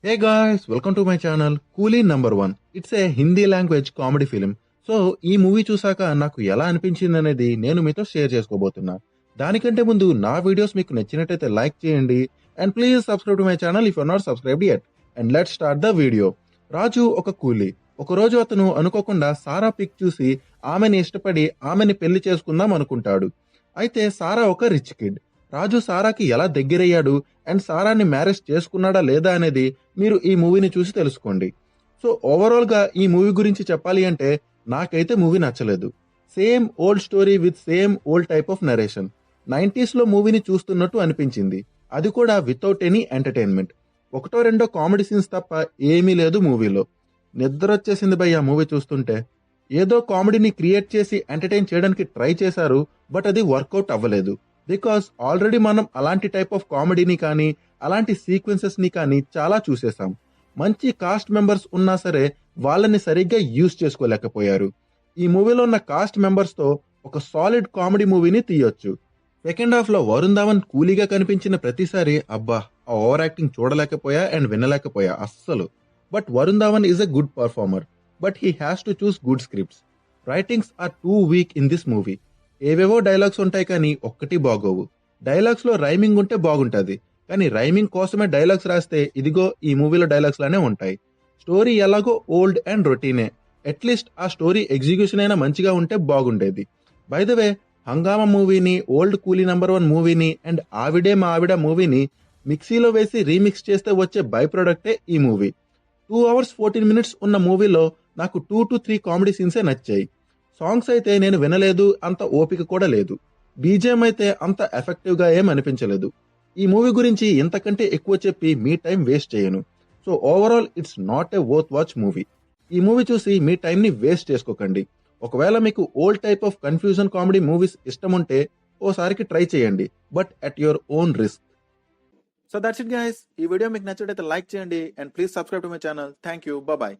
Hey guys, welcome to my channel కూలీ number 1. It's a Hindi language comedy film. So ఈ movie చూసాక నాకు ఎలా అనిపించింది అనేది నేను మీతో షేర్ చేసుకోబోతున్నా. దానికంటే ముందు నా వీడియోస్ మీకు నచ్చినట్టయితే లైక్ చేయండి and please subscribe to my channel if you are not subscribed yet. And let's start the video. Raju ఒక కూలీ. ఒకరోజు అతను అనుకోకుండా సారా పిక్ చూసి ఆమెని ఇష్టపడి ఆమెని పెళ్లి చేసుకుందాం అనుకుంటాడు. అయితే సారా ఒక రిచ్ కిడ్. రాజు సారాకి ఎలా దగ్గరయ్యాడు అండ్ సారాని మ్యారేజ్ చేసుకున్నాడా లేదా అనేది మీరు ఈ మూవీని చూసి తెలుసుకోండి. సో ఓవరాల్ గా ఈ మూవీ గురించి చెప్పాలి అంటే నాకైతే మూవీ నచ్చలేదు. Same old story with same old type of narration. 90s లో మూవీని చూస్తున్నట్టు అనిపించింది. అది కూడా వితౌట్ ఎనీ ఎంటర్టైన్మెంట్. ఒకటో రెండో కామెడీ సీన్స్ తప్ప ఏమీ లేదు మూవీలో. నిద్ర వచ్చేసింది భయ్య మూవీ చూస్తుంటే. ఏదో కామెడీని క్రియేట్ చేసి ఎంటర్టైన్ చేయడానికి ట్రై చేశారు, బట్ అది వర్కౌట్ అవ్వలేదు. బికాస్ ఆల్రెడీ మనం అలాంటి టైప్ ఆఫ్ కామెడీని కానీ అలాంటి సీక్వెన్సెస్ ని కానీ చాలా చూసేసాం. మంచి కాస్ట్ మెంబర్స్ ఉన్నా సరే వాళ్ళని సరిగ్గా యూజ్ చేసుకోలేకపోయారు. ఈ మూవీలో ఉన్న కాస్ట్ మెంబర్స్ తో ఒక సాలిడ్ కామెడీ మూవీని తీయొచ్చు. సెకండ్ హాఫ్ లో వరుణ్ ధావన్ కూలీగా కనిపించిన ప్రతిసారి అబ్బా ఆ ఓవర్ యాక్టింగ్ చూడలేకపోయా అండ్ వినలేకపోయా అస్సలు. But Varun Dhawan is a good performer, but he has to choose good scripts. Writings are too weak in this movie. ఏవేవో డైలాగ్స్ ఉంటాయి కానీ ఒక్కటి బాగోవు. డైలాగ్స్ లో రైమింగ్ ఉంటే బాగుంటది, కానీ రైమింగ్ కోసమే డైలాగ్స్ రాస్తే ఇదిగో ఈ మూవీలో డైలాగ్స్ లానే ఉంటాయి. స్టోరీ ఎలాగో ఓల్డ్ అండ్ రొటీనే. అట్లీస్ట్ ఆ స్టోరీ ఎగ్జిక్యూషన్ అయినా మంచిగా ఉంటే బాగుండేది. బై ద వే, హంగామా మూవీని, ఓల్డ్ కూలీ నంబర్ 1 మూవీని అండ్ ఆవిడే మా ఆవిడ మూవీని మిక్సీలో వేసి రీమిక్స్ చేస్తే వచ్చే బై ప్రొడక్టే ఈ మూవీ. 2 hours 14 minutes ఉన్న మూవీలో నాకు 2 to 3 కామెడీ సీన్సే నచ్చాయి. సాంగ్స్ అయితే నేను వినలేదు, అంత ఓపిక కూడా లేదు. బీజిఎం అయితే అంత ఎఫెక్టివ్ గా ఏం అనిపించలేదు. ఈ మూవీ గురించి ఇంతకంటే ఎక్కువ చెప్పి మీ టైం వేస్ట్ చేయను. So overall it's not a worth watch movie. ఈ మూవీ చూసి మీ టైం ని వేస్ట్ చేసుకోకండి. ఒకవేళ మీకు old type of confusion comedy movies ఇష్టం ఉంటే ఓసారికి ట్రై చేయండి, but at your own risk. So that's it guys. ఈ వీడియో మీకు నచ్చినట్లయితే లైక్ చేయండి and please subscribe to my channel. Thank you. Bye.